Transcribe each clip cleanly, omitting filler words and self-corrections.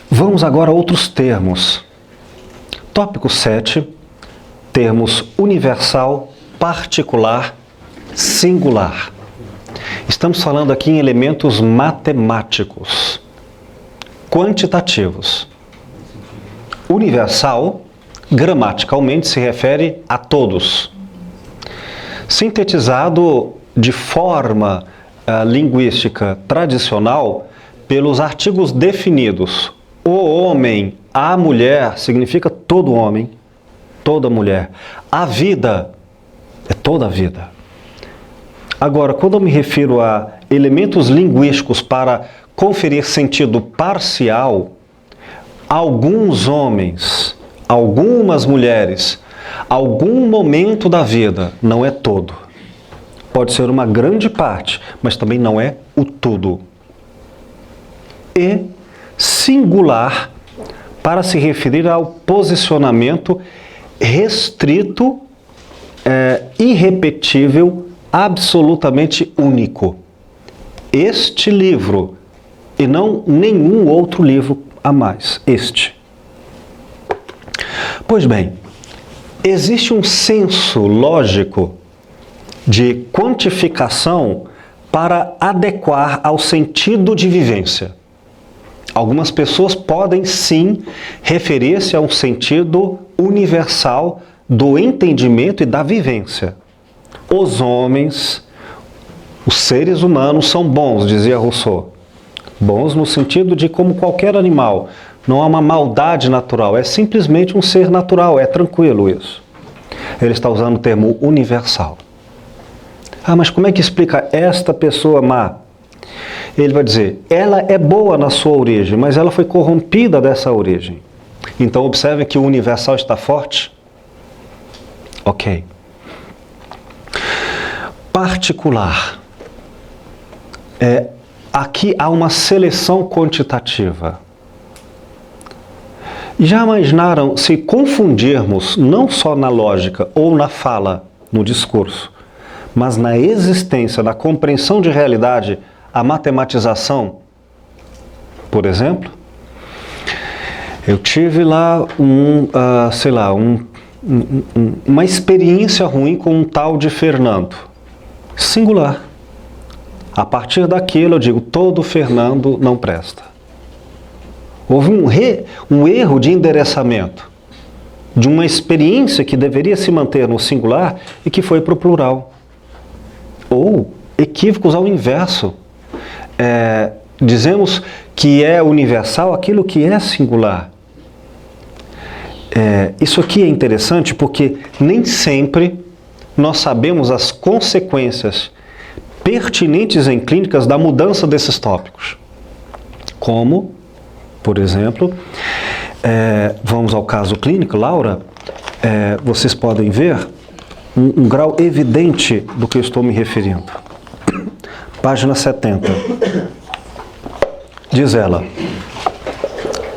Vamos agora a outros termos. Tópico 7, termos universal, particular, singular. Estamos falando aqui em elementos matemáticos, quantitativos. Universal, gramaticalmente, se refere a todos. Sintetizado de forma linguística tradicional pelos artigos definidos. O homem, a mulher, significa todo homem, toda mulher. A vida é toda a vida. Agora, quando eu me refiro a elementos linguísticos para conferir sentido parcial, alguns homens, algumas mulheres, algum momento da vida, não é todo. Pode ser uma grande parte, mas também não é o tudo. E singular, para se referir ao posicionamento restrito, irrepetível, absolutamente único. Este livro, e não nenhum outro livro a mais. Este. Pois bem, existe um senso lógico de quantificação para adequar ao sentido de vivência. Algumas pessoas podem sim referir-se a um sentido universal do entendimento e da vivência. Os homens, os seres humanos são bons, dizia Rousseau. Bons no sentido de como qualquer animal. Não há uma maldade natural, é simplesmente um ser natural, é tranquilo isso. Ele está usando o termo universal. Ah, mas como é que explica esta pessoa má? Ele vai dizer, ela é boa na sua origem, mas ela foi corrompida dessa origem. Então observe que o universal está forte. Ok. Particular. Aqui há uma seleção quantitativa. Já imaginaram se confundirmos não só na lógica ou na fala, no discurso, mas na existência, na compreensão de realidade, a matematização? Por exemplo, eu tive lá uma experiência ruim com um tal de Fernando. Singular. A partir daquilo eu digo, todo Fernando não presta. Houve um erro de endereçamento de uma experiência que deveria se manter no singular e que foi para o plural. Ou equívocos ao inverso. Dizemos que é universal aquilo que é singular. Isso aqui é interessante porque nem sempre nós sabemos as consequências pertinentes em clínicas da mudança desses tópicos. Como, por exemplo, vamos ao caso clínico, Laura, vocês podem ver um grau evidente do que eu estou me referindo. Página 70. Diz ela,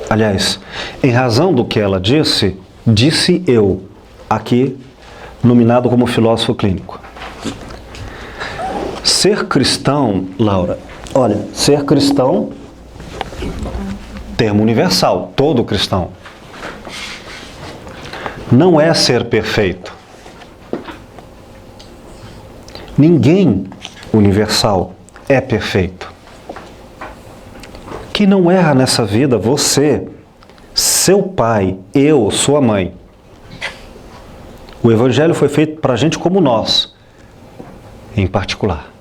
aliás, em razão do que ela disse, disse eu, aqui nominado como filósofo clínico. Ser cristão, Laura, olha, ser cristão, termo universal, todo cristão, não é ser perfeito. Ninguém universal é perfeito. Quem não erra nessa vida, você, seu pai, eu, sua mãe. O Evangelho foi feito para gente como nós, em particular.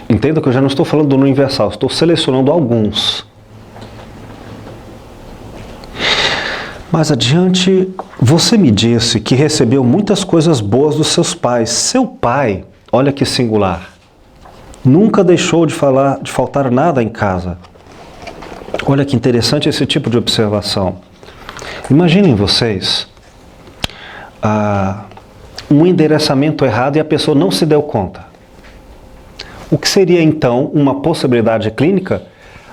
Entenda que eu já não estou falando do universal, estou selecionando alguns. Mais adiante, você me disse que recebeu muitas coisas boas dos seus pais. Seu pai, olha que singular, nunca deixou de faltar nada em casa. Olha que interessante esse tipo de observação. Imaginem vocês um endereçamento errado e a pessoa não se deu conta. O que seria então uma possibilidade clínica?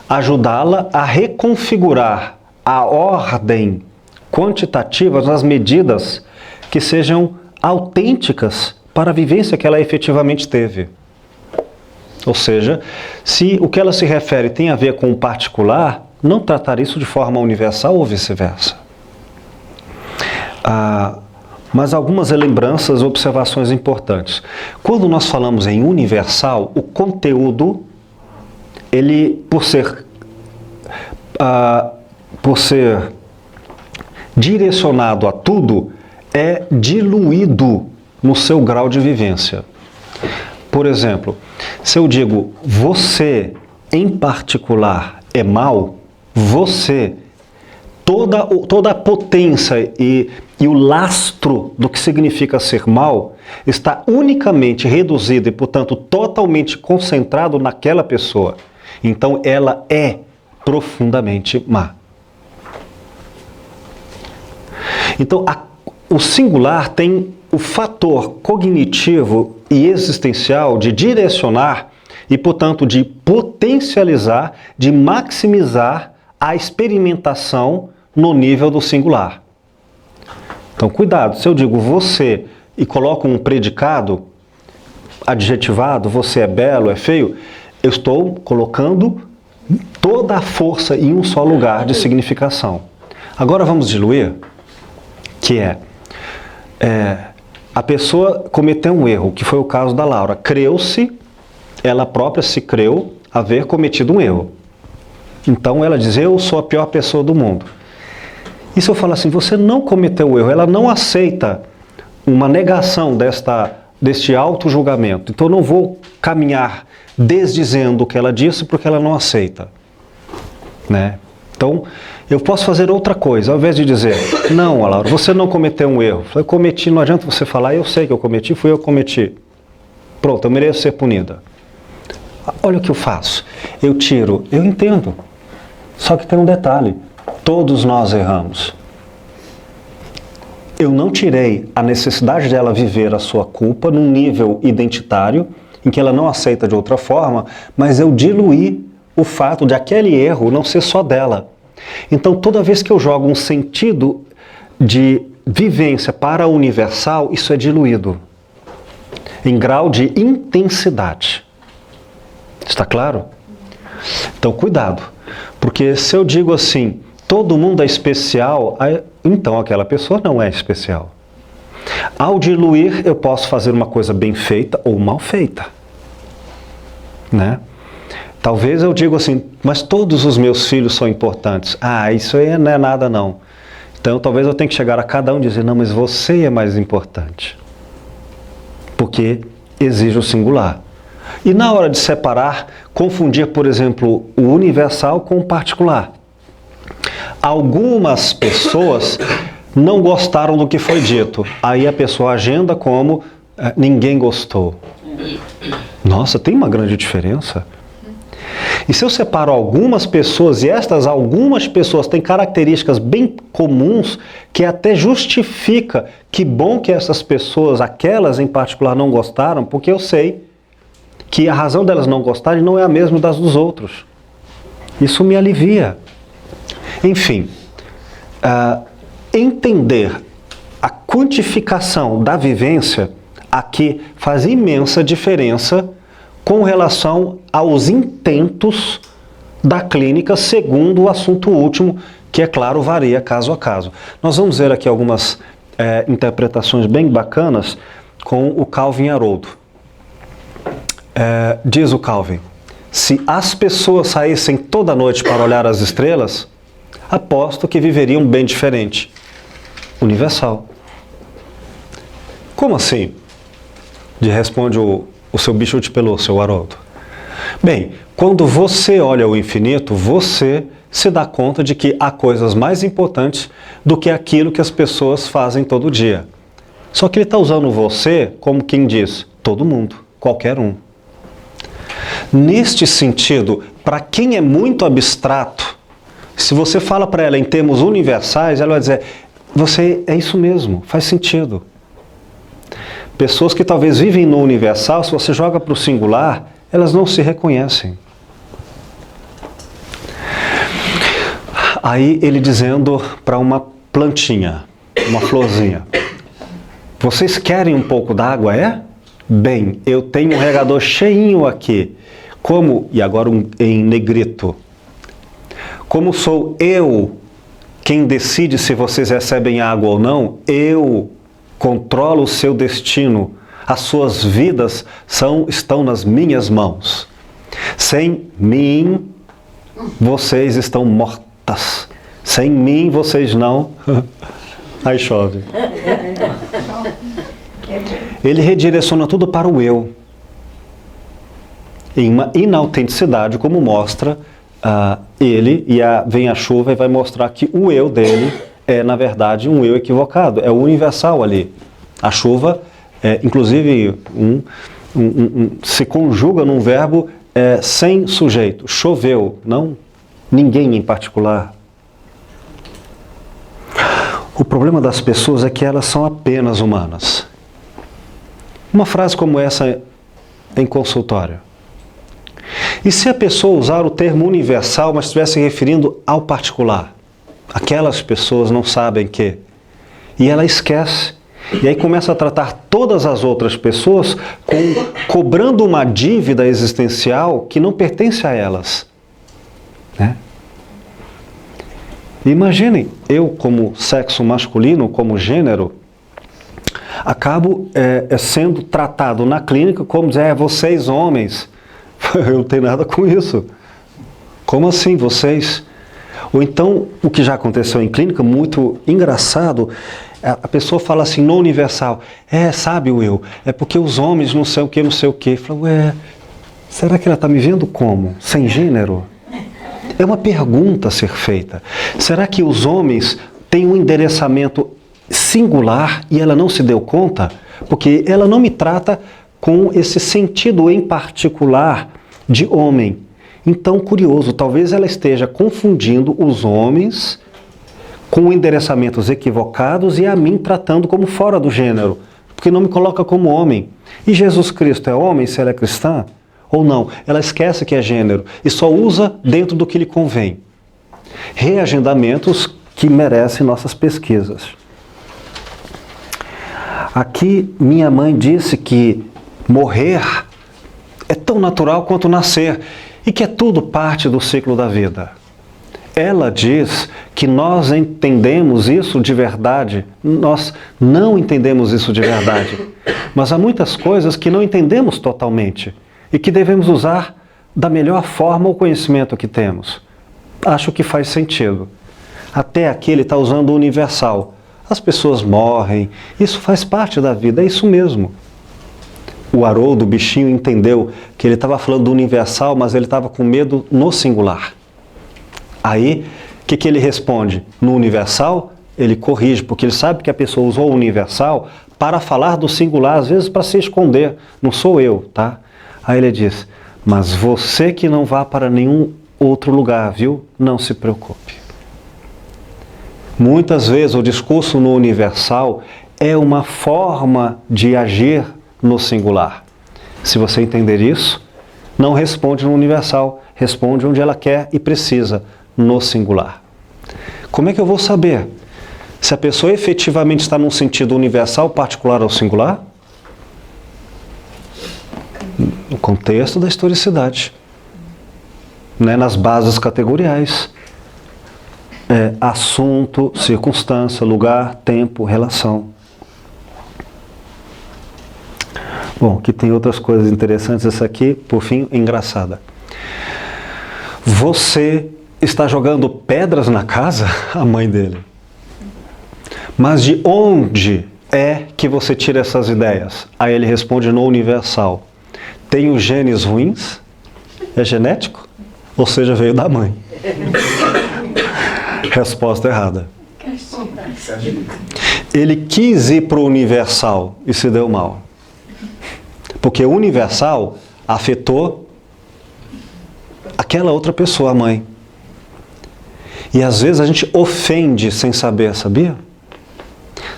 Ajudá-la a reconfigurar a ordem quantitativa nas medidas que sejam autênticas para a vivência que ela efetivamente teve. Ou seja, se o que ela se refere tem a ver com o particular, não tratar isso de forma universal ou vice-versa. Mas algumas lembranças, observações importantes. Quando nós falamos em universal, o conteúdo, ele, por ser direcionado a tudo, é diluído no seu grau de vivência. Por exemplo, se eu digo você em particular é mal, você, toda a potência e o lastro do que significa ser mal está unicamente reduzido e, portanto, totalmente concentrado naquela pessoa. Então, ela é profundamente má. Então, o singular tem o fator cognitivo e existencial de direcionar e, portanto, de potencializar, de maximizar a experimentação no nível do singular. Então, cuidado, se eu digo você e coloco um predicado adjetivado, você é belo, é feio, eu estou colocando toda a força em um só lugar de significação. Agora vamos diluir, que a pessoa cometeu um erro, que foi o caso da Laura. Creu-se, ela própria se creu haver cometido um erro. Então ela diz, eu sou a pior pessoa do mundo. E se eu falar assim, você não cometeu o erro, ela não aceita uma negação deste auto-julgamento. Então eu não vou caminhar desdizendo o que ela disse porque ela não aceita. Né? Então eu posso fazer outra coisa, ao invés de dizer, não, Laura, você não cometeu um erro. Eu cometi, não adianta você falar, eu sei que eu cometi, fui eu que cometi. Pronto, eu mereço ser punida. Olha o que eu faço. Eu tiro, eu entendo. Só que tem um detalhe. Todos nós erramos. Eu não tirei a necessidade dela viver a sua culpa num nível identitário, em que ela não aceita de outra forma, mas eu diluí o fato de aquele erro não ser só dela. Então, toda vez que eu jogo um sentido de vivência para o universal, isso é diluído em grau de intensidade. Está claro? Então, cuidado. Porque se eu digo assim, todo mundo é especial, então aquela pessoa não é especial. Ao diluir, eu posso fazer uma coisa bem feita ou mal feita. Né? Talvez eu diga assim, mas todos os meus filhos são importantes. Isso aí não é nada não. Então talvez eu tenha que chegar a cada um e dizer, não, mas você é mais importante. Porque exige o singular. E na hora de separar, confundir, por exemplo, o universal com o particular. Algumas pessoas não gostaram do que foi dito. Aí a pessoa agenda como ninguém gostou. Nossa, tem uma grande diferença. E se eu separo algumas pessoas, e estas algumas pessoas têm características bem comuns, que até justifica que bom que essas pessoas, aquelas em particular, não gostaram, porque eu sei que a razão delas não gostarem não é a mesma das dos outros. Isso me alivia. Enfim, entender a quantificação da vivência aqui faz imensa diferença com relação aos intentos da clínica, segundo o assunto último, que, é claro, varia caso a caso. Nós vamos ver aqui algumas interpretações bem bacanas com o Calvin Haroldo. Diz o Calvin, se as pessoas saíssem toda noite para olhar as estrelas, aposto que viveriam bem diferente. Universal. Como assim? Responde o seu bicho de pelúcia, o Haroldo. Bem, quando você olha o infinito, você se dá conta de que há coisas mais importantes do que aquilo que as pessoas fazem todo dia. Só que ele está usando você como quem diz, todo mundo, qualquer um. Neste sentido, para quem é muito abstrato, se você fala para ela em termos universais, ela vai dizer, você é isso mesmo, faz sentido. Pessoas que talvez vivem no universal, se você joga para o singular, elas não se reconhecem. Aí ele dizendo para uma plantinha, uma florzinha, vocês querem um pouco d'água, é? Bem, eu tenho um regador cheinho aqui. Como, e agora em negrito, como sou eu quem decide se vocês recebem água ou não, eu controlo o seu destino. As suas vidas estão nas minhas mãos. Sem mim, vocês estão mortas. Sem mim, vocês não. Aí chove. Ele redireciona tudo para o eu. Em uma inautenticidade, como mostra ele, e vem a chuva e vai mostrar que o eu dele é, na verdade, um eu equivocado. É o universal ali. A chuva, inclusive, se conjuga num verbo sem sujeito. Choveu, não ninguém em particular. O problema das pessoas é que elas são apenas humanas. Uma frase como essa em consultório. E se a pessoa usar o termo universal, mas estivesse se referindo ao particular? Aquelas pessoas não sabem que. E ela esquece. E aí começa a tratar todas as outras pessoas cobrando uma dívida existencial que não pertence a elas. Né? Imaginem, eu como sexo masculino, como gênero, acabo sendo tratado na clínica como dizer, vocês homens. Eu não tenho nada com isso. Como assim, vocês? Ou então, o que já aconteceu em clínica, muito engraçado, a pessoa fala assim, no universal, sabe, Will, é porque os homens não sei o que, não sei o que. Fala, será que ela está me vendo como? Sem gênero? É uma pergunta a ser feita. Será que os homens têm um endereçamento singular e ela não se deu conta? Porque ela não me trata com esse sentido em particular de homem. Então, curioso, talvez ela esteja confundindo os homens com endereçamentos equivocados e a mim tratando como fora do gênero, porque não me coloca como homem. E Jesus Cristo é homem se ela é cristã? Ou não? Ela esquece que é gênero e só usa dentro do que lhe convém. Reagendamentos que merecem nossas pesquisas. Aqui, minha mãe disse que morrer é tão natural quanto nascer e que é tudo parte do ciclo da vida. Ela diz que nós entendemos isso de verdade, nós não entendemos isso de verdade, mas há muitas coisas que não entendemos totalmente e que devemos usar da melhor forma o conhecimento que temos. Acho que faz sentido. Até aqui ele está usando o universal. As pessoas morrem, isso faz parte da vida, é isso mesmo. O Haroldo, o bichinho, entendeu que ele estava falando do universal, mas ele estava com medo no singular. Aí, o que ele responde? No universal, ele corrige, porque ele sabe que a pessoa usou o universal para falar do singular, às vezes para se esconder. Não sou eu, tá? Aí ele diz, mas você que não vá para nenhum outro lugar, viu? Não se preocupe. Muitas vezes o discurso no universal é uma forma de agir no singular. Se você entender isso, não responde no universal, responde onde ela quer e precisa, no singular. Como é que eu vou saber se a pessoa efetivamente está num sentido universal, particular ou singular? No contexto da historicidade, né? Nas bases categoriais. Assunto, circunstância, lugar, tempo, relação. Bom, aqui tem outras coisas interessantes. Essa aqui, por fim, engraçada. Você está jogando pedras na casa? A mãe dele. Mas de onde é que você tira essas ideias? Aí ele responde no universal. Tenho genes ruins? É genético? Ou seja, veio da mãe. Resposta errada. Ele quis ir para o universal e se deu mal. Porque o universal afetou aquela outra pessoa, a mãe. E às vezes a gente ofende sem saber, sabia?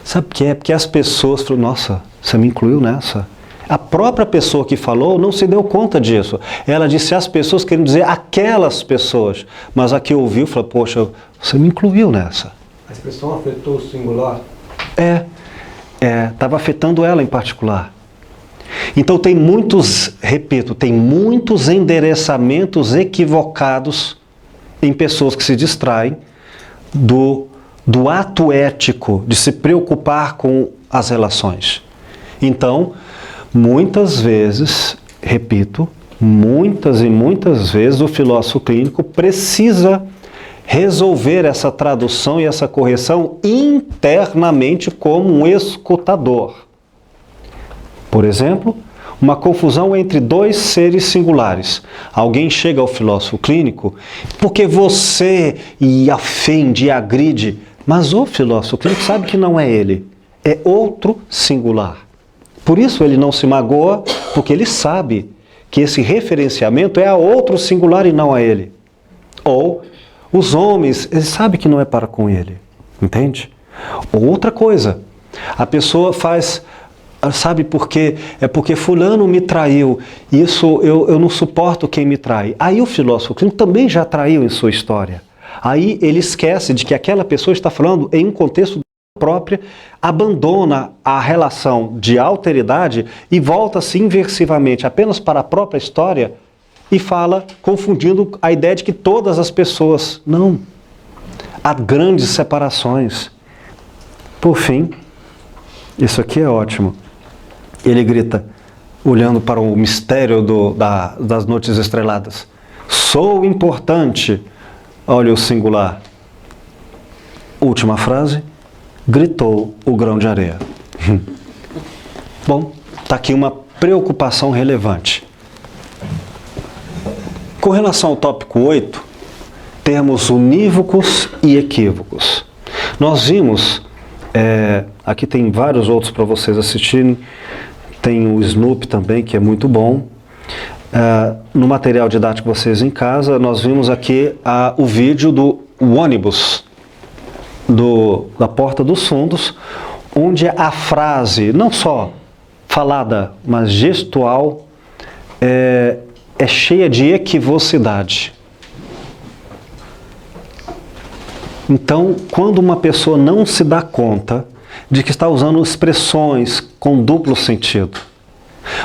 Sabe o que é? Porque as pessoas falam, nossa, você me incluiu nessa. A própria pessoa que falou não se deu conta disso. Ela disse as pessoas, querendo dizer aquelas pessoas. Mas a que ouviu falou, poxa, você me incluiu nessa. A expressão afetou o singular? Estava afetando ela em particular. Então tem muitos, repito, tem muitos endereçamentos equivocados em pessoas que se distraem do ato ético de se preocupar com as relações. Então, muitas vezes, repito, muitas e muitas vezes o filósofo clínico precisa resolver essa tradução e essa correção internamente como um escutador. Por exemplo, uma confusão entre dois seres singulares. Alguém chega ao filósofo clínico porque você ofende e agride, mas o filósofo clínico sabe que não é ele, é outro singular. Por isso ele não se magoa, porque ele sabe que esse referenciamento é a outro singular e não a ele. Ou os homens, ele sabe que não é para com ele, entende? Outra coisa, a pessoa faz... Sabe por quê? É porque fulano me traiu. Isso eu não suporto quem me trai. Aí o filósofo clínico também já traiu em sua história. Aí ele esquece de que aquela pessoa está falando em um contexto próprio, abandona a relação de alteridade e volta-se inversivamente apenas para a própria história e fala, confundindo a ideia de que todas as pessoas... Não. Há grandes separações. Por fim, isso aqui é ótimo. Ele grita, olhando para o mistério das noites estreladas. Sou importante. Olha o singular. Última frase. Gritou o grão de areia. Bom, está aqui uma preocupação relevante. Com relação ao tópico 8, termos unívocos e equívocos. Nós vimos, aqui tem vários outros para vocês assistirem, tem o Snoop também, que é muito bom. No material didático vocês em casa, nós vimos aqui o vídeo do ônibus, da Porta dos Fundos, onde a frase, não só falada, mas gestual, é cheia de equivocidade. Então, quando uma pessoa não se dá conta de que está usando expressões com duplo sentido,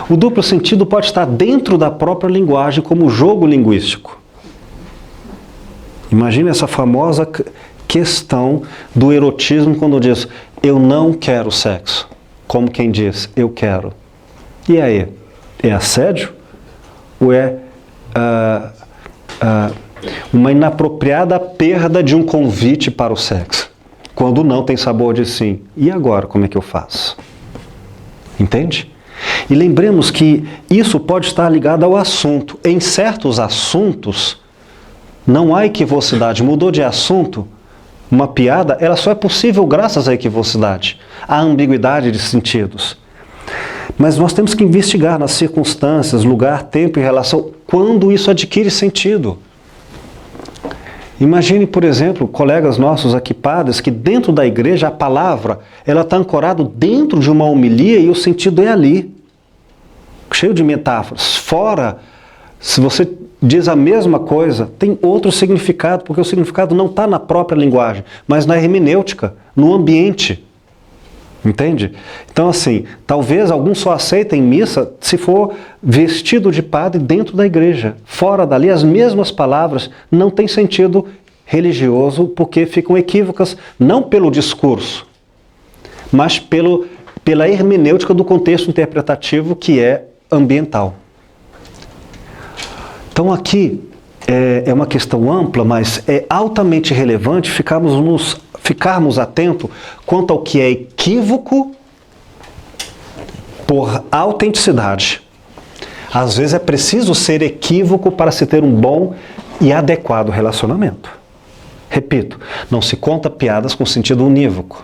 o duplo sentido pode estar dentro da própria linguagem como jogo linguístico. Imagine essa famosa questão do erotismo quando diz, eu não quero sexo, como quem diz, eu quero. E aí? É assédio? Ou é uma inapropriada perda de um convite para o sexo? Quando não tem sabor de sim. E agora, como é que eu faço? Entende? E lembremos que isso pode estar ligado ao assunto. Em certos assuntos, não há equivocidade. Mudou de assunto, uma piada, ela só é possível graças à equivocidade, à ambiguidade de sentidos. Mas nós temos que investigar nas circunstâncias, lugar, tempo e relação, quando isso adquire sentido. Imagine, por exemplo, colegas nossos aqui, padres, que dentro da igreja a palavra, ela está ancorada dentro de uma homilia e o sentido é ali. Cheio de metáforas. Fora, se você diz a mesma coisa, tem outro significado, porque o significado não está na própria linguagem, mas na hermenêutica, no ambiente. Entende? Então, assim, talvez alguns só aceitem missa se for vestido de padre dentro da igreja. Fora dali, as mesmas palavras não têm sentido religioso, porque ficam equívocas, não pelo discurso, mas pela hermenêutica do contexto interpretativo que é ambiental. Então, aqui é uma questão ampla, mas é altamente relevante ficarmos atentos quanto ao que é equívoco por autenticidade. Às vezes é preciso ser equívoco para se ter um bom e adequado relacionamento. Repito, não se conta piadas com sentido unívoco.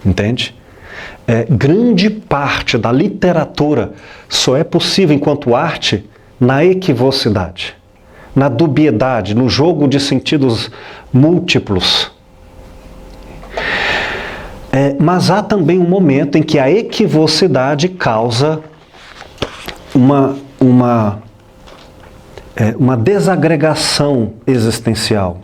Entende? Grande parte da literatura só é possível enquanto arte na equivocidade, na dubiedade, no jogo de sentidos múltiplos. Mas há também um momento em que a equivocidade causa uma desagregação existencial.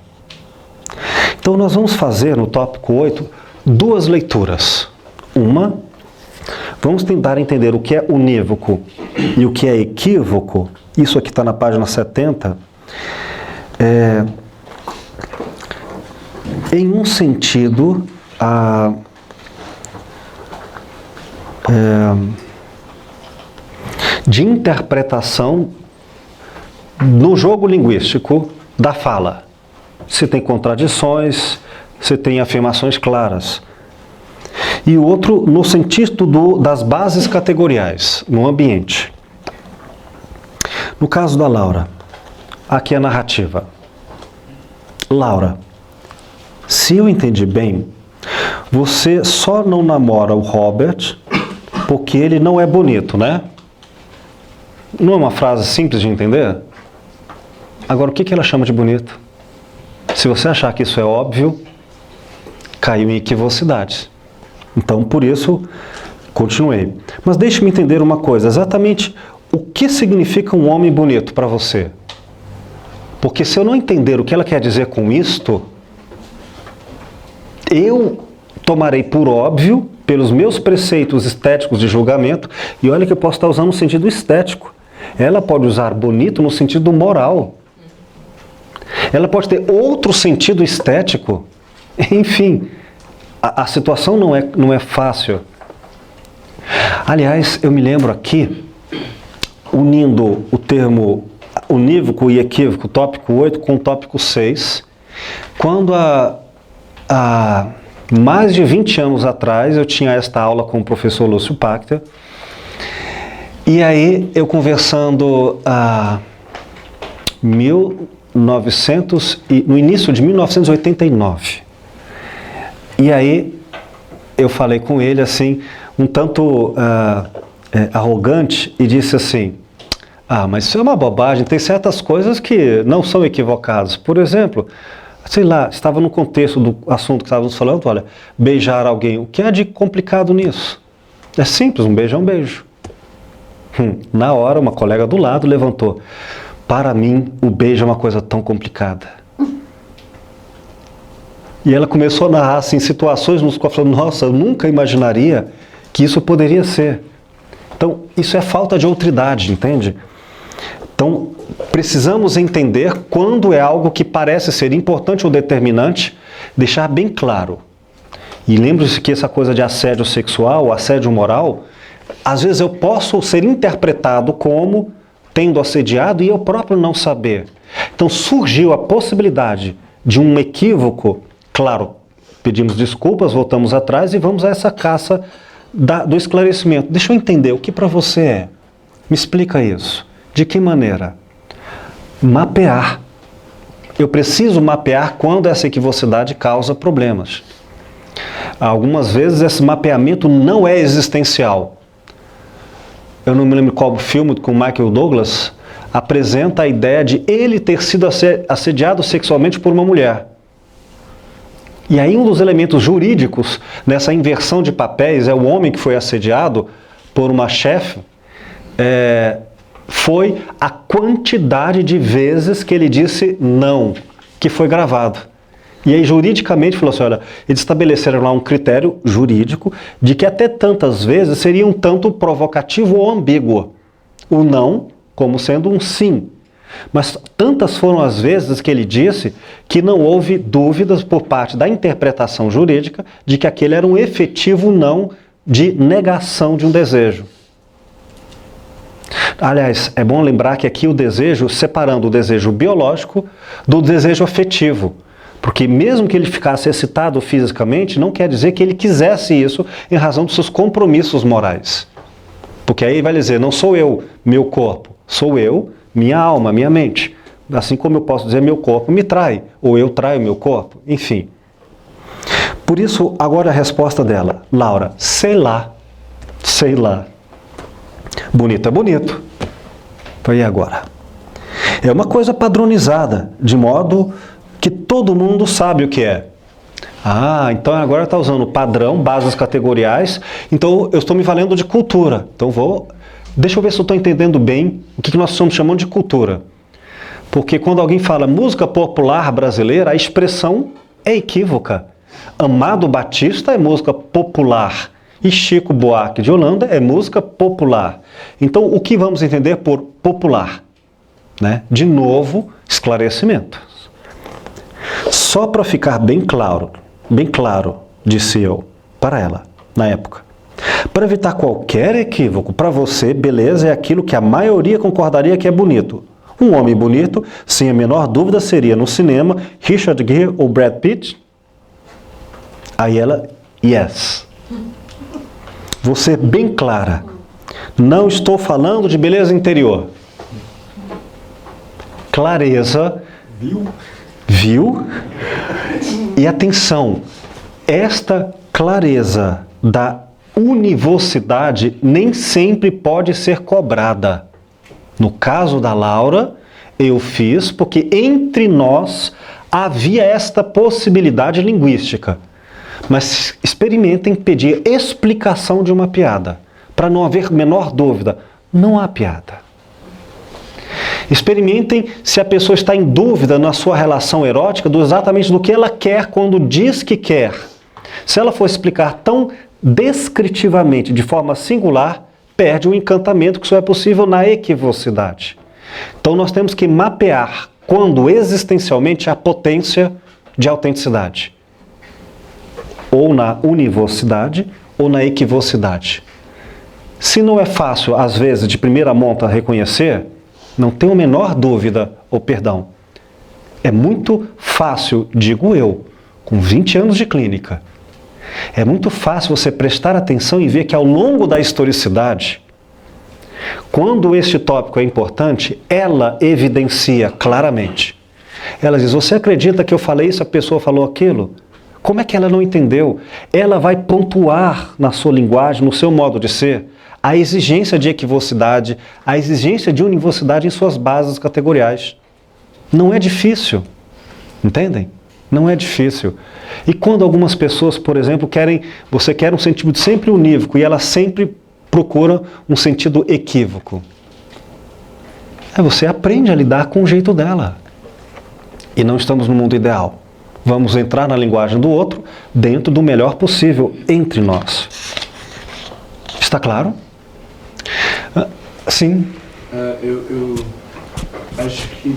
Então nós vamos fazer no tópico 8 duas leituras. Uma Vamos tentar entender o que é unívoco e o que é equívoco. Isso aqui está na página 70. Em um sentido, de interpretação no jogo linguístico da fala. Se tem contradições, se tem afirmações claras. E o outro no sentido das bases categoriais, no ambiente. No caso da Laura, aqui a narrativa. Laura, se eu entendi bem, você só não namora o Robert porque ele não é bonito, né? Não é uma frase simples de entender? Agora, o que ela chama de bonito? Se você achar que isso é óbvio, caiu em equivocidade. Então, por isso, continuei. Mas deixe-me entender uma coisa, exatamente o que significa um homem bonito para você? Porque se eu não entender o que ela quer dizer com isto, eu tomarei por óbvio, pelos meus preceitos estéticos de julgamento, e olha que eu posso estar usando no sentido estético. Ela pode usar bonito no sentido moral. Ela pode ter outro sentido estético. Enfim, a situação não é fácil. Aliás, eu me lembro aqui, unindo o termo unívoco e equívoco, tópico 8 com o tópico 6, quando há mais de 20 anos atrás eu tinha esta aula com o professor Lúcio Pacter, e aí eu conversando no início de 1989, e aí eu falei com ele assim, um tanto arrogante, e disse assim: mas isso é uma bobagem, tem certas coisas que não são equivocadas. Por exemplo, sei lá, estava no contexto do assunto que estávamos falando, olha, beijar alguém, o que há de complicado nisso? É simples, um beijo é um beijo. Na hora, uma colega do lado levantou: para mim, o beijo é uma coisa tão complicada. E ela começou a narrar assim, situações nos quais falou: nossa, eu nunca imaginaria que isso poderia ser. Então, isso é falta de outridade, entende? Então, precisamos entender quando é algo que parece ser importante ou determinante, deixar bem claro. E lembre-se que essa coisa de assédio sexual, assédio moral, às vezes eu posso ser interpretado como tendo assediado e eu próprio não saber. Então surgiu a possibilidade de um equívoco. Claro, pedimos desculpas, voltamos atrás e vamos a essa caça do esclarecimento. Deixa eu entender, o que para você é? Me explica isso. De que maneira? Mapear. Eu preciso mapear quando essa equivocidade causa problemas. Algumas vezes esse mapeamento não é existencial. Eu não me lembro qual filme com Michael Douglas apresenta a ideia de ele ter sido assediado sexualmente por uma mulher. E aí um dos elementos jurídicos nessa inversão de papéis é o homem que foi assediado por uma chefe, foi a quantidade de vezes que ele disse não, que foi gravado. E aí juridicamente falou assim, olha, eles estabeleceram lá um critério jurídico de que até tantas vezes seria um tanto provocativo ou ambíguo. O não como sendo um sim. Mas tantas foram as vezes que ele disse que não houve dúvidas por parte da interpretação jurídica de que aquele era um efetivo não de negação de um desejo. Aliás, é bom lembrar que aqui o desejo, separando o desejo biológico do desejo afetivo. Porque mesmo que ele ficasse excitado fisicamente, não quer dizer que ele quisesse isso em razão dos seus compromissos morais. Porque aí vai dizer, não sou eu, meu corpo, sou eu, minha alma, minha mente. Assim como eu posso dizer, meu corpo me trai, ou eu traio meu corpo, enfim. Por isso, agora a resposta dela, Laura, sei lá. Bonito é bonito. Então, e agora? É uma coisa padronizada, de modo que todo mundo sabe o que é. Então agora está usando padrão, bases categoriais, então eu estou me valendo de cultura. Então deixa eu ver se eu estou entendendo bem o que nós estamos chamando de cultura. Porque quando alguém fala música popular brasileira, a expressão é equívoca. Amado Batista é música popular E Chico Buarque de Holanda é música popular. Então, o que vamos entender por popular? Né? De novo, esclarecimento. Só para ficar bem claro, disse eu para ela, na época. Para evitar qualquer equívoco, para você, beleza é aquilo que a maioria concordaria que é bonito. Um homem bonito, sem a menor dúvida, seria no cinema Richard Gere ou Brad Pitt? Aí ela, yes. Você bem clara. Não estou falando de beleza interior. Clareza. Viu? E atenção, esta clareza da univocidade nem sempre pode ser cobrada. No caso da Laura, eu fiz porque entre nós havia esta possibilidade linguística. Mas experimentem pedir explicação de uma piada, para não haver menor dúvida. Não há piada. Experimentem se a pessoa está em dúvida na sua relação erótica exatamente do que ela quer quando diz que quer. Se ela for explicar tão descritivamente, de forma singular, perde o encantamento que só é possível na equivocidade. Então nós temos que mapear quando existencialmente a potência de autenticidade. Ou na univocidade ou na equivocidade. Se não é fácil, às vezes, de primeira monta reconhecer, não tenho a menor dúvida, ou perdão, é muito fácil, digo eu, com 20 anos de clínica, é muito fácil você prestar atenção e ver que ao longo da historicidade, quando este tópico é importante, ela evidencia claramente. Ela diz, você acredita que eu falei isso, a pessoa falou aquilo? Como é que ela não entendeu? Ela vai pontuar na sua linguagem, no seu modo de ser, a exigência de equivocidade, a exigência de univocidade em suas bases categoriais. Não é difícil, entendem? Não é difícil. E quando algumas pessoas, por exemplo, você quer um sentido sempre unívoco e ela sempre procura um sentido equívoco. Aí você aprende a lidar com o jeito dela. E não estamos no mundo ideal. Vamos entrar na linguagem do outro dentro do melhor possível entre nós. Está claro? Sim. Eu acho que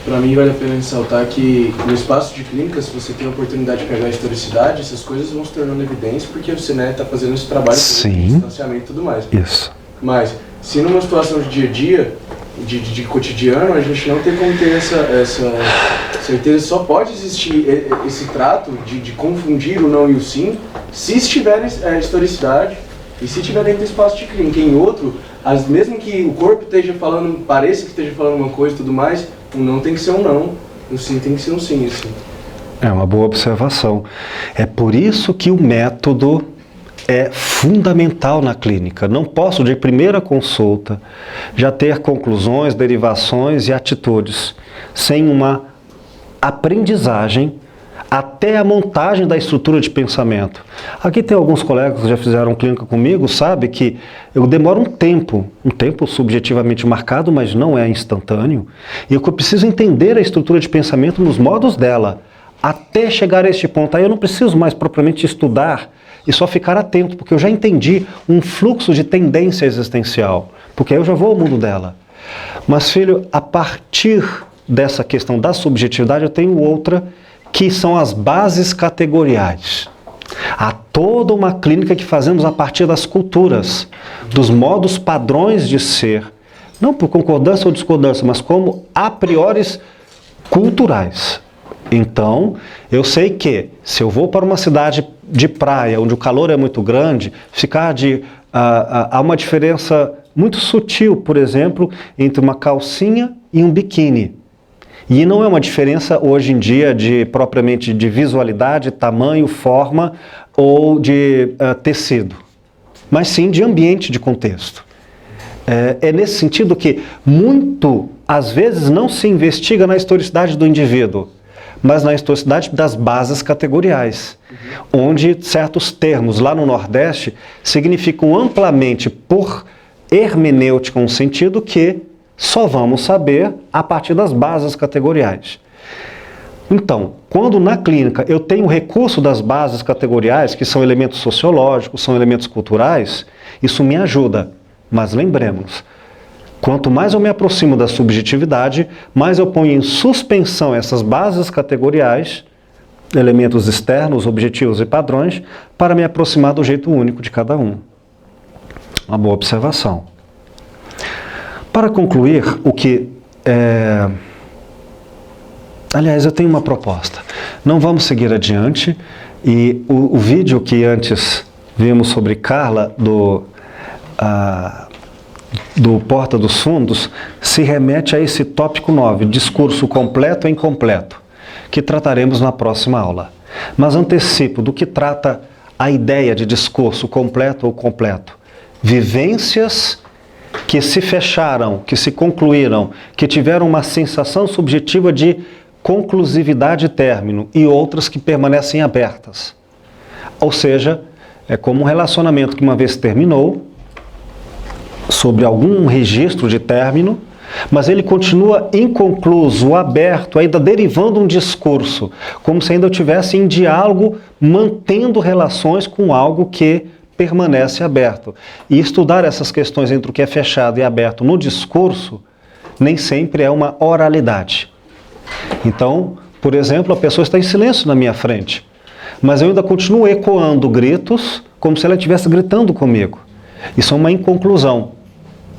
para mim vale a pena ressaltar que no espaço de clínica, se você tem a oportunidade de pegar a historicidade, essas coisas vão se tornando evidentes porque você está fazendo esse trabalho de distanciamento e tudo mais. Isso. Mas se numa situação de dia a dia, de cotidiano, a gente não tem como ter essa certeza. Só pode existir esse trato de confundir o não e o sim se estiver a historicidade e se estiver dentro do espaço de clínica. Em outro, mesmo que o corpo esteja falando, pareça que esteja falando uma coisa e tudo mais, o não tem que ser um não, o sim tem que ser um sim. Assim. É uma boa observação. É por isso que o método é fundamental na clínica. Não posso, de primeira consulta, já ter conclusões, derivações e atitudes sem uma aprendizagem até a montagem da estrutura de pensamento. Aqui tem alguns colegas que já fizeram clínica comigo, sabe que eu demoro um tempo subjetivamente marcado, mas não é instantâneo, e eu preciso entender a estrutura de pensamento nos modos dela, até chegar a este ponto. Aí eu não preciso mais propriamente estudar e só ficar atento, porque eu já entendi um fluxo de tendência existencial, porque aí eu já vou ao mundo dela. Mas, filho, a partir dessa questão da subjetividade, eu tenho outra, que são as bases categoriais. Há toda uma clínica que fazemos a partir das culturas, dos modos padrões de ser, não por concordância ou discordância, mas como a priori culturais. Então, eu sei que se eu vou para uma cidade de praia, onde o calor é muito grande, há uma diferença muito sutil, por exemplo, entre uma calcinha e um biquíni. E não é uma diferença hoje em dia propriamente de visualidade, tamanho, forma ou de tecido, mas sim de ambiente, de contexto. É nesse sentido que às vezes, não se investiga na historicidade do indivíduo, mas na historicidade das bases categoriais, onde certos termos lá no Nordeste significam amplamente por hermenêutica um sentido que só vamos saber a partir das bases categoriais. Então, quando na clínica eu tenho recurso das bases categoriais, que são elementos sociológicos, são elementos culturais, isso me ajuda. Mas lembremos, quanto mais eu me aproximo da subjetividade, mais eu ponho em suspensão essas bases categoriais, elementos externos, objetivos e padrões, para me aproximar do jeito único de cada um. Uma boa observação. Para concluir, aliás, eu tenho uma proposta. Não vamos seguir adiante, e o vídeo que antes vimos sobre Carla, do Porta dos Fundos, se remete a esse tópico 9, discurso completo e incompleto, que trataremos na próxima aula. Mas antecipo do que trata a ideia de discurso completo ou completo. Vivências que se fecharam, que se concluíram, que tiveram uma sensação subjetiva de conclusividade e término, e outras que permanecem abertas. Ou seja, é como um relacionamento que uma vez terminou, sobre algum registro de término, mas ele continua inconcluso, aberto, ainda derivando um discurso, como se ainda eu estivesse em diálogo, mantendo relações com algo que permanece aberto. E estudar essas questões entre o que é fechado e aberto no discurso, nem sempre é uma oralidade. Então, por exemplo, a pessoa está em silêncio na minha frente, mas eu ainda continuo ecoando gritos, como se ela estivesse gritando comigo. Isso é uma inconclusão.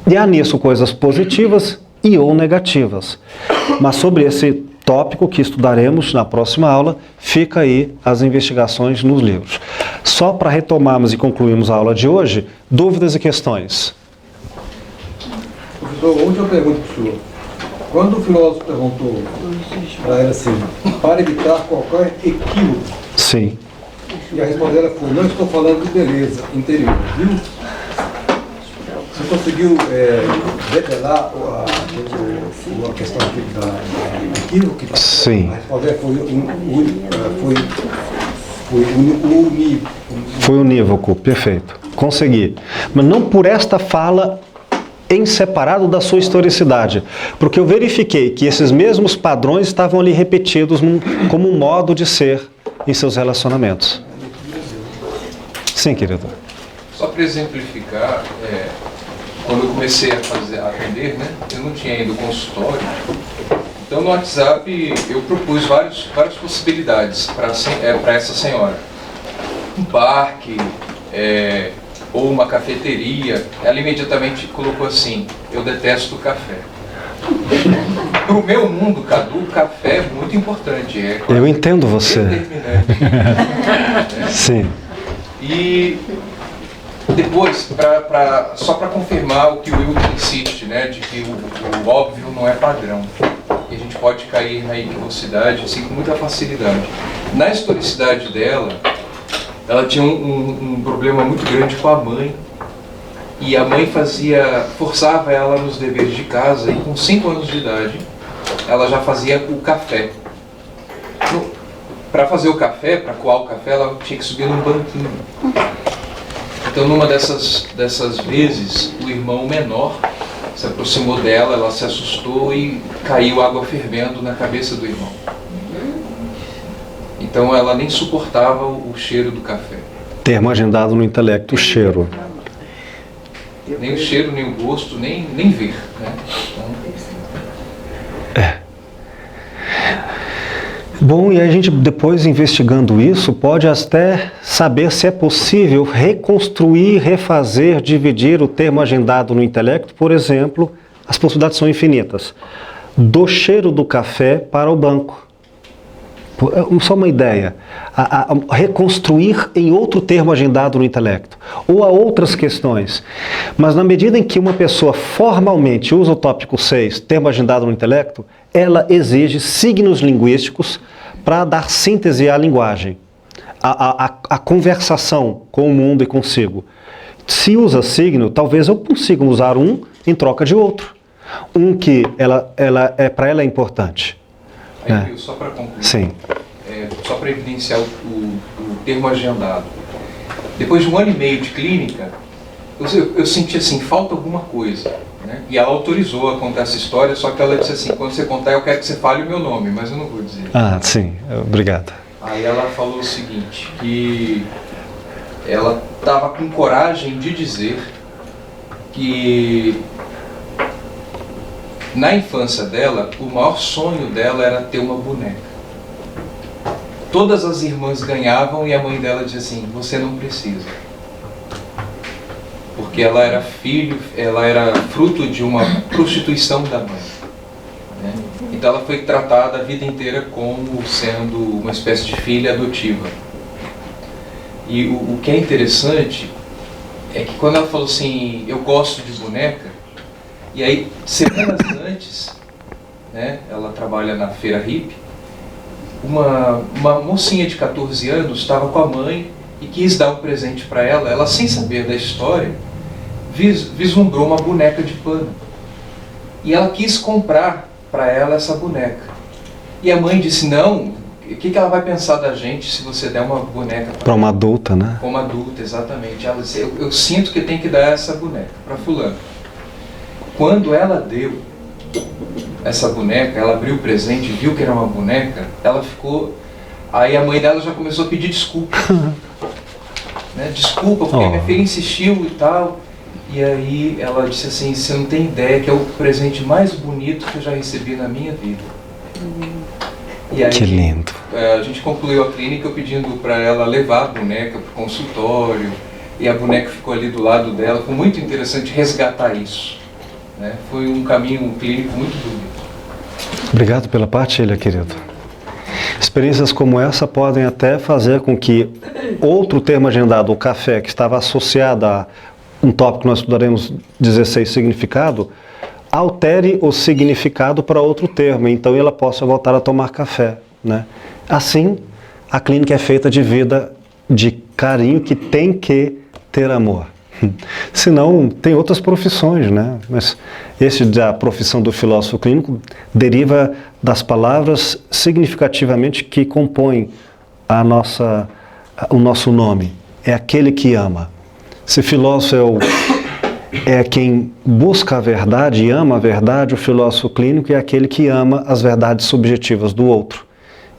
E há nisso coisas positivas e ou negativas. Mas sobre esse tópico que estudaremos na próxima aula, fica aí as investigações nos livros. Só para retomarmos e concluirmos a aula de hoje, dúvidas e questões? Professor, a última pergunta para o senhor. Quando o filósofo perguntou para ela assim, para evitar qualquer equívoco, Sim. e a resposta dela foi, não estou falando de beleza interior, viu? Você conseguiu revelar a questão aqui da equívoco? Sim. A resposta dela Foi unívoco, perfeito. Consegui. Mas não por esta fala em separado da sua historicidade, porque eu verifiquei que esses mesmos padrões estavam ali repetidos como um modo de ser em seus relacionamentos. Sim, querido. Só para exemplificar, quando eu comecei a atender, né, eu não tinha ainda o consultório, então no WhatsApp eu propus várias possibilidades para essa senhora. Um parque, ou uma cafeteria. Ela imediatamente colocou assim, eu detesto café. Para o meu mundo, Cadu, o café é muito importante. Eu entendo você. Determinante. Sim. E depois, só para confirmar o que o Wilton insiste, né, de que o óbvio não é padrão. E a gente pode cair na equivocidade assim, com muita facilidade. Na historicidade dela, ela tinha um problema muito grande com a mãe, e a mãe forçava ela nos deveres de casa, e com 5 anos de idade, ela já fazia o café. Para fazer o café, para coar o café, ela tinha que subir num banquinho. Então, numa dessas vezes, o irmão menor se aproximou dela, ela se assustou e caiu água fervendo na cabeça do irmão. Então ela nem suportava o cheiro do café. Termo agendado no intelecto, o cheiro. Nem o cheiro, nem o gosto, nem ver. Né? Então... Bom, e a gente depois investigando isso, pode até saber se é possível reconstruir, refazer, dividir o termo agendado no intelecto. Por exemplo, as possibilidades são infinitas. Do cheiro do café para o banco. Só uma ideia, reconstruir em outro termo agendado no intelecto, ou a outras questões. Mas na medida em que uma pessoa formalmente usa o tópico 6, termo agendado no intelecto, ela exige signos linguísticos para dar síntese à linguagem, à conversação com o mundo e consigo. Se usa signo, talvez eu consiga usar um em troca de outro. Um que para ela é importante. Aí, só para concluir, sim. Só para evidenciar o termo agendado. Depois de 1 ano e meio de clínica, eu senti assim, falta alguma coisa. Né? E ela autorizou a contar essa história, só que ela disse assim, quando você contar eu quero que você fale o meu nome, mas eu não vou dizer. Ah, sim, obrigado. Aí ela falou o seguinte, que ela estava com coragem de dizer que na infância dela, o maior sonho dela era ter uma boneca. Todas as irmãs ganhavam e a mãe dela dizia assim, você não precisa. Porque ela era fruto de uma prostituição da mãe. Né? Então ela foi tratada a vida inteira como sendo uma espécie de filha adotiva. E o que é interessante é que quando ela falou assim, eu gosto de boneca, e aí semanas antes, né, ela trabalha na feira hippie, uma mocinha de 14 anos estava com a mãe e quis dar um presente para ela. Ela, sem saber da história, vislumbrou uma boneca de pano. E ela quis comprar para ela essa boneca. E a mãe disse, não, o que ela vai pensar da gente se você der uma boneca Para uma adulta, né? Como adulta, exatamente. Ela disse, eu sinto que tem que dar essa boneca para fulano. Quando ela deu essa boneca, ela abriu o presente e viu que era uma boneca, ela ficou... Aí a mãe dela já começou a pedir desculpa. Né? Desculpa, porque minha filha insistiu e tal. E aí ela disse assim, você não tem ideia que é o presente mais bonito que eu já recebi na minha vida. E aí, que lindo. A gente concluiu a clínica pedindo para ela levar a boneca para o consultório. E a boneca ficou ali do lado dela. Foi muito interessante resgatar isso. Né? Foi um caminho clínico muito bonito. Obrigado pela partilha, querido. Experiências como essa podem até fazer com que outro termo agendado, o café, que estava associado a um tópico que nós estudaremos 16, significado, altere o significado para outro termo, então ela possa voltar a tomar café. Né? Assim, a clínica é feita de vida de carinho que tem que ter amor. Senão, tem outras profissões, né? Mas esse da profissão do filósofo clínico deriva das palavras significativamente que compõem o nosso nome. É aquele que ama. Se filósofo é quem busca a verdade e ama a verdade, o filósofo clínico é aquele que ama as verdades subjetivas do outro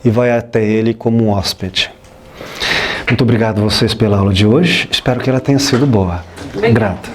e vai até ele como um hóspede. Muito obrigado a vocês pela aula de hoje. Espero que ela tenha sido boa. Grato.